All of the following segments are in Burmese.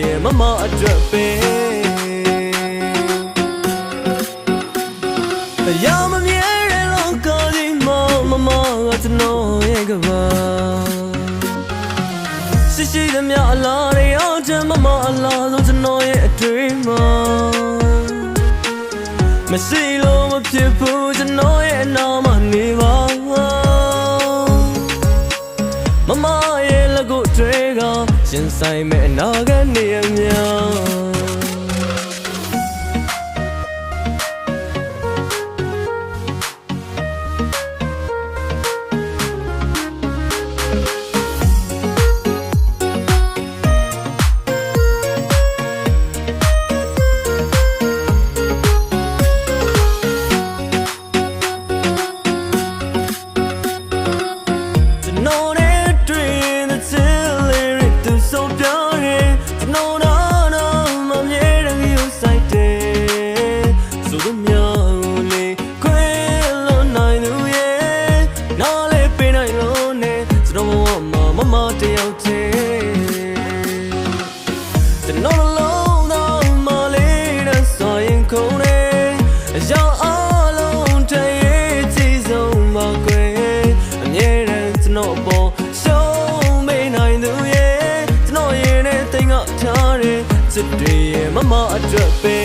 ရဲ့မမအတွက်ပဲရမမြဲတဲ့လောကကြီးမှာမမကကျွန်တော်ရဲ့ကဘာရှိသမျှအလားတွေအောင်ချမ်းမမအလားဆုံးကျွန်တော်ရဲ့အတွေ့မှာမရှိလို့မဖြစ်ဘူးကျွန်တော်ရဲ့အနာမနေပါမမရဲ့လက်ကိုတွေကရင်ဆိုင်မဲ့အနာဂတ်နေရများမမတယောက်တည်းကျွန်တော်လုံးတော့မလေးတဲ့ဆိုရင်ခုန်နေရောက်အားလုံးတည်းကြည်ဆုံးပါကွယ်အမြဲတမ်းကျွန်တော်ပေါ်ရှုံးမေးနိုင်သူရဲ့ကျွန်တော်ရဲ့နဲ့တိမ်ကထားတဲ့ချစ်တွေရဲ့မမအတွက်ပဲ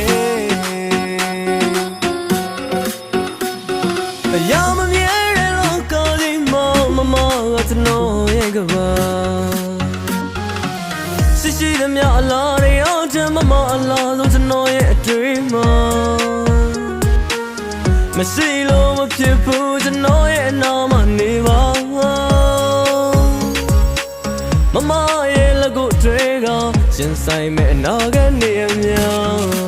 ရမမြဲတဲ့လောကကြီးမှာမမကကျွန်တော်ရဲ့ကဘာရှိသမျှအလားတွေအောင်ချမ်းမမအလားဆုံးကျွန်တော်ရဲ့အတွေ့မှာမရှိလို့မဖြစ်ဘူးကျွန်တော်ရဲ့အနာမနေပါမမရဲ့လက်ကိုတွေကရင်ဆိုင်မဲ့အနာဂတ်နေရများ